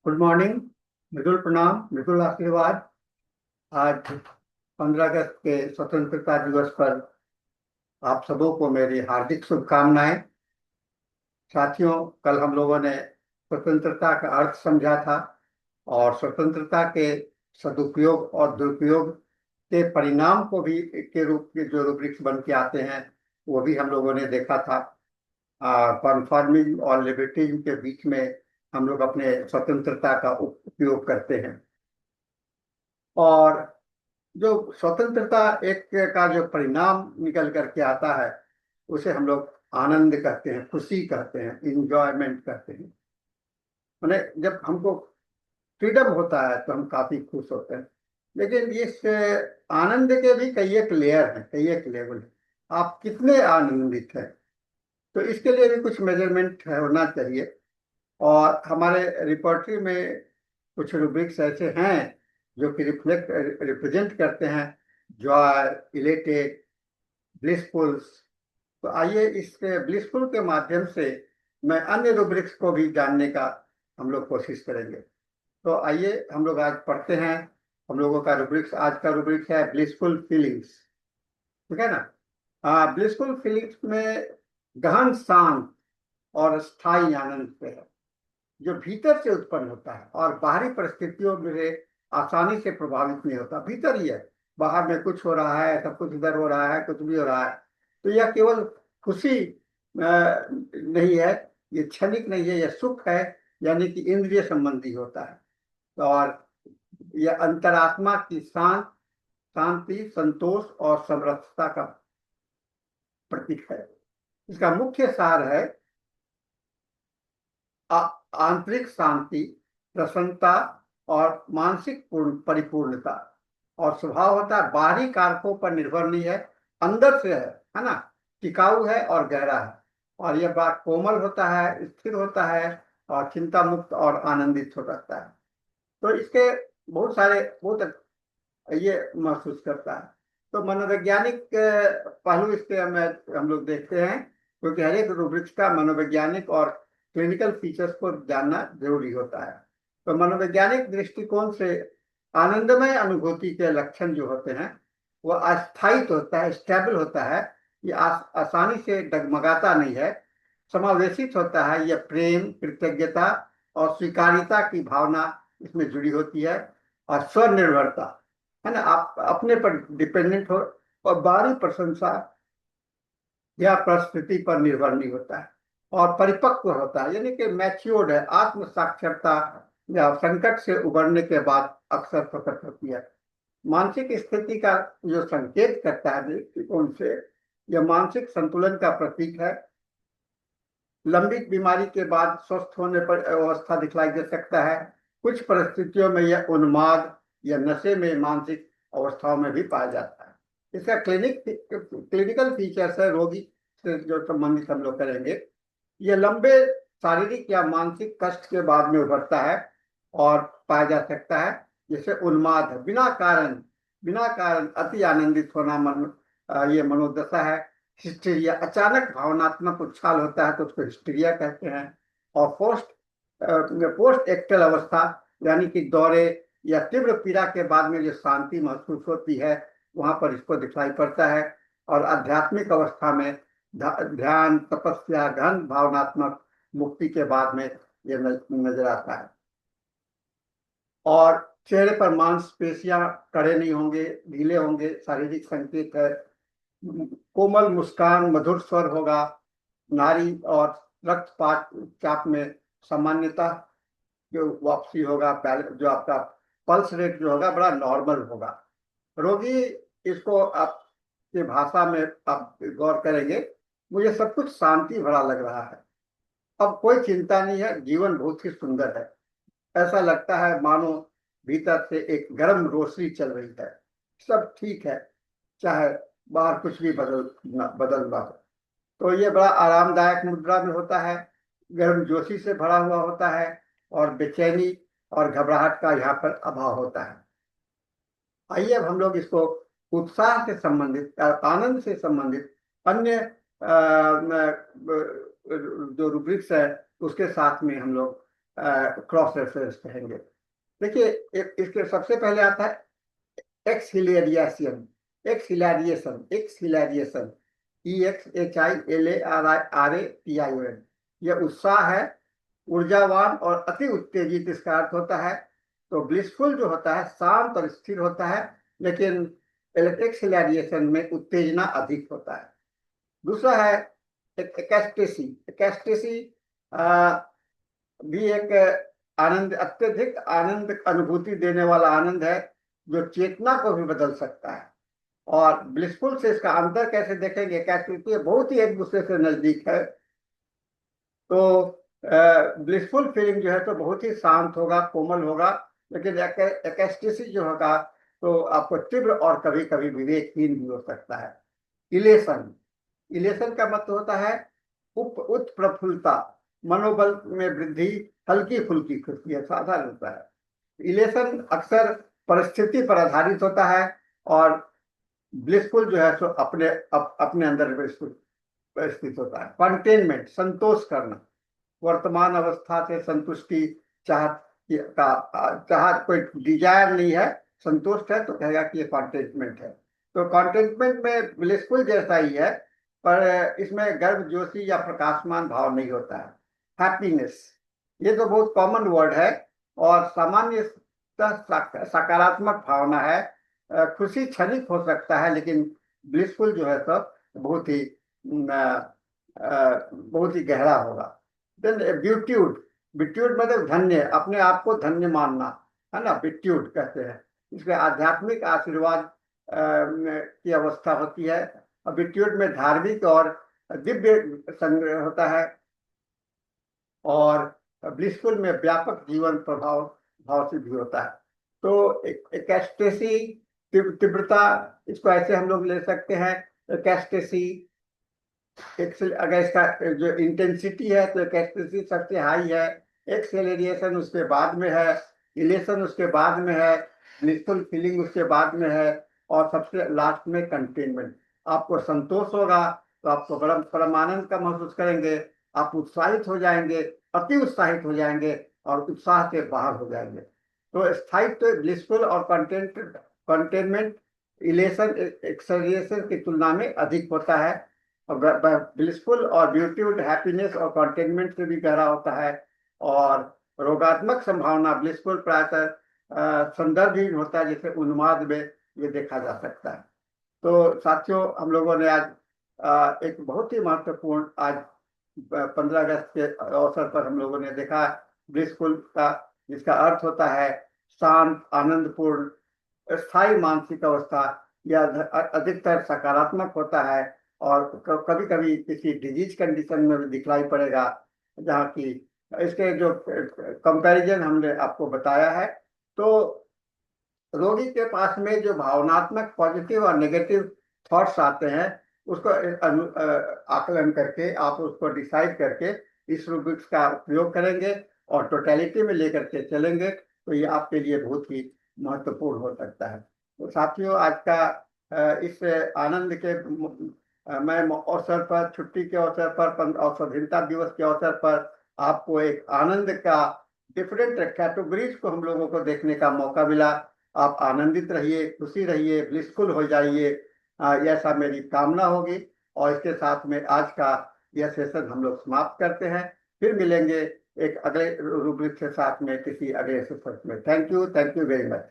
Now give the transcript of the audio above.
Good morning. मृदुल प्रणाम, मृदुल आशीर्वाद। आज 15 अगस्त के स्वतंत्रता दिवस पर आप सबों को मेरी हार्दिक शुभकामनाएं। साथियों, कल हम लोगों ने स्वतंत्रता का अर्थ समझा था और स्वतंत्रता के सदुपयोग और दुरुपयोग के परिणाम को भी के रूप के जो रूब्रिक्स बन के आते हैं वो भी हम लोगों ने देखा था। कॉन्फॉर्मिंग और लिबर्टिज्म के बीच में हम लोग अपने स्वतंत्रता का उपयोग करते हैं। और जो स्वतंत्रता एक का जो परिणाम निकल करके आता है उसे हम लोग आनंद कहते हैं, खुशी कहते हैं, इंजॉयमेंट कहते हैं। मैंने जब हमको फ्रीडम होता है तो हम काफी खुश होते हैं। लेकिन इस आनंद के भी कई एक लेयर हैं, कई एक लेवल है। आप कितने आनंदित हैं, तो इसके लिए भी कुछ मेजरमेंट होना चाहिए। और हमारे रिपोर्टरी में कुछ रूब्रिक्स ऐसे हैं जो कि रिप्रेजेंट करते हैं जॉय, इलेटेड, ब्लिसफुल। तो आइए इस ब्लिसफुल के माध्यम से मैं अन्य रूब्रिक्स को भी जानने का हम लोग कोशिश करेंगे। तो आइए हम लोग आज पढ़ते हैं। हम लोगों का रूब्रिक्स, आज का रूब्रिक्स है ब्लिसफुल फीलिंग्स। ठीक है ना। ब्लिसफुल फीलिंग्स में गहन, शांत और स्थायी आनंद से है जो भीतर से उत्पन्न होता है और बाहरी परिस्थितियों में आसानी से प्रभावित नहीं होता। भीतर ही है, बाहर में कुछ हो रहा है, सब कुछ इधर हो रहा है, कुछ भी हो रहा है। तो यह केवल खुशी नहीं है, ये क्षणिक नहीं है, यह सुख है, यानी कि इंद्रिय संबंधी होता है। और यह अंतरात्मा की शांति, संतोष और समरसता का प्रतीक है। इसका मुख्य सार है आंतरिक शांति, प्रसन्नता और मानसिक परिपूर्णता। और स्वभाव होता है बाहरी कारकों पर निर्भर नहीं है, अंदर से है ना। टिकाऊ है और गहरा है। और यह बात कोमल होता है, स्थिर होता है और चिंता मुक्त और आनंदित हो सकता है। तो इसके बहुत सारे बहुत ये महसूस करता है। तो मनोवैज्ञानिक पहलू इसके हम लोग देखते हैं, क्योंकि हर एक रूब्रिक्स का मनोवैज्ञानिक और क्लिनिकल फीचर्स को जानना जरूरी होता है। तो मनोवैज्ञानिक दृष्टिकोण से आनंदमय अनुभूति के लक्षण जो होते हैं वो अस्थायित्व होता है, स्टेबल होता है। ये आसानी से डगमगाता नहीं है, समावेशित होता है। यह प्रेम, कृतज्ञता और स्वीकार्यता की भावना इसमें जुड़ी होती है। और स्वनिर्भरता है ना, आप अपने पर डिपेंडेंट हो और बाहरी प्रशंसा या परिस्थिति पर निर्भर नहीं होता है। और परिपक्व होता है, यानी कि मैच्योर्ड है। आत्म साक्षरता या संकट से उबरने के बाद अक्सर प्रकट होती है। मानसिक स्थिति का जो संकेत करता है दृष्टिकोण से, यह मानसिक संतुलन का प्रतीक है। लंबी बीमारी के बाद स्वस्थ होने पर अवस्था दिखलाई दे सकता है। कुछ परिस्थितियों में यह उन्माद या नशे में मानसिक अवस्थाओं में भी पाया जाता है। इसका क्लिनिकल फीचर्स है, रोगी से जो संबंधित हम लोग करेंगे। यह लंबे शारीरिक या मानसिक कष्ट के बाद में उभरता है और पाया जा सकता है। जैसे उन्माद है, बिना कारण अति आनंदित होना, ये मनोदशा है। हिस्टीरिया, अचानक भावनात्मक उछाल होता है तो उसको हिस्टीरिया कहते हैं। और पोस्ट एक्टल अवस्था, यानी कि दौरे या तीव्र पीड़ा के बाद में जो शांति महसूस होती है वहां पर इसको दिखाई पड़ता है। और आध्यात्मिक अवस्था में ध्यान, तपस्या, गहन भावनात्मक मुक्ति के बाद में ये नजर आता है। और चेहरे पर मांसपेशियां कड़े नहीं होंगे, ढीले होंगे, शारीरिक संकेत है। कोमल मुस्कान, मधुर स्वर होगा। नाड़ी और रक्तपात चाप में सामान्यता जो वापसी होगा, जो आपका पल्स रेट जो होगा बड़ा नॉर्मल होगा। रोगी, इसको आपके भाषा में आप गौर करेंगे, मुझे सब कुछ शांति भरा लग रहा है, अब कोई चिंता नहीं है, जीवन बहुत ही सुंदर है। ऐसा लगता है मानो भीतर से एक गर्म रोशनी चल रही है। सब ठीक है, चाहे बाहर कुछ भी बदल ना हो। तो ये बड़ा आरामदायक मुद्रा में होता है, गर्मजोशी से भरा हुआ होता है और बेचैनी और घबराहट का यहाँ पर अभाव होता है। आइए अब हम लोग इसको उत्साह से संबंधित, आनंद से संबंधित अन्य जो रूब्रिक्स है उसके साथ में हम लोग क्रॉस रेफरेंस कहेंगे। देखिए, इसके सबसे पहले आता है एक्सहिलेरिएशन। एक्सहिलेरिएशन EXHILARION। यह उत्साह है, ऊर्जावान और अति उत्तेजित इसका अर्थ होता है। तो ब्लिसफुल जो होता है शांत और स्थिर होता है, लेकिन एक्सहिलेरिएशन में उत्तेजना अधिक होता है। दूसरा है एक्सटेसी। एक्सटेसी भी एक आनंद, अत्यधिक आनंद अनुभूति देने वाला आनंद है, जो चेतना को भी बदल सकता है। और ब्लिसफुल से इसका अंतर कैसे देखेंगे, कैसे बहुत ही एक दूसरे से नजदीक है। तो ब्लिसफुल फीलिंग जो है तो बहुत ही शांत होगा, कोमल होगा, लेकिन एक्सटेसी जो होगा तो आपको तीव्र और कभी कभी विवेकहीन भी हो सकता है। इलेशन। इलेशन का मतलब होता है उत्प्रफुल्लता, मनोबल में वृद्धि, हल्की फुल्की खुशी है, साधारण होता है। इलेशन अक्सर परिस्थिति पर आधारित होता है, और ब्लिसफुल जो है सो अपने अंदर स्थित होता है। कंटेनमेंट, संतोष करना, वर्तमान अवस्था से संतुष्टि, चाहत कोई डिजायर नहीं है, संतुष्ट है, तो कहेगा कि ये कंटेनमेंट है। तो कंटेनमेंट में ब्लिसफुल जैसा ही है, पर इसमें गर्व जोशी या प्रकाशमान भाव नहीं होता है। हैप्पीनेस, ये तो बहुत कॉमन वर्ड है और सामान्य सकारात्मक भावना है। खुशी क्षणिक हो सकता है, लेकिन ब्लिसफुल जो है सब बहुत ही बहुत ही गहरा होगा। देन ब्यूट्यूड। ब्यूट्यूड मतलब धन्य, अपने आप को धन्य मानना, है ना, ब्यूट्यूड कहते हैं। इसमें आध्यात्मिक आशीर्वाद की अवस्था होती है। और ब्यूट्यूड में धार्मिक और दिव्य संग्रह होता है, और ब्लिसफुल में व्यापक जीवन प्रभाव भाव से भी होता है। तो एक्सटेसी, तीव्रता, इसको ऐसे हम लोग ले सकते हैं। एक्सटेसी, अगर इसका जो इंटेंसिटी है तो एक्सटेसी सबसे हाई है, एक्सेलरेशन उसके बाद में है, इलेशन उसके बाद में है, ब्लिसफुल फीलिंग उसके बाद में है, और सबसे लास्ट में कंटेनमेंट। आपको संतोष होगा तो आपको बड़ा परमानंद का महसूस करेंगे, आप उत्साहित हो जाएंगे, अति उत्साहित हो जाएंगे, और उत्साह से बाहर हो जाएंगे। तो स्थायित्व ब्लिसफुल और कंटेनमेंट इलेशन एक्सेलरेशन की तुलना में अधिक होता है। और ब्लिसफुल और ब्यूटीफुल हैप्पीनेस और कंटेनमेंट से भी गहरा होता है। और रोगात्मक संभावना ब्लिसफुल प्रायतः संदर्भहीन होता है, जैसे उन्माद में ये देखा जा सकता है। तो साथियों, हम लोगों ने आज एक बहुत ही महत्वपूर्ण, आज 15 अगस्त के अवसर पर हम लोगों ने देखा ब्लिसफुल का, जिसका अर्थ होता है शांत, आनंदपूर्ण, स्थायी मानसिक अवस्था। यह अधिकतर सकारात्मक होता है, और कभी कभी किसी डिजीज कंडीशन में भी दिखलाई पड़ेगा, जहाँ की इसके जो कंपैरिजन हमने आपको बताया है। तो रोगी के पास में जो भावनात्मक पॉजिटिव और नेगेटिव थॉट्स आते हैं, उसको आकलन करके आप उसको डिसाइड करके इस रूब्रिक्स का उपयोग करेंगे और टोटलिटी में लेकर के चलेंगे, तो ये आपके लिए बहुत ही महत्वपूर्ण हो सकता है। तो साथियों, आज का इस आनंद के मैं अवसर पर, छुट्टी के अवसर पर और स्वाधीनता दिवस के अवसर पर आपको एक आनंद का डिफरेंट कैटेगरीज को हम लोगों को देखने का मौका मिला। आप आनंदित रहिए, खुशी रहिए, ब्लिसफुल हो जाइए, ऐसा मेरी कामना होगी। और इसके साथ में आज का यह सेशन हम लोग समाप्त करते हैं। फिर मिलेंगे एक अगले रूब्रिक के साथ में किसी अगले सेशन में। Thank you very much.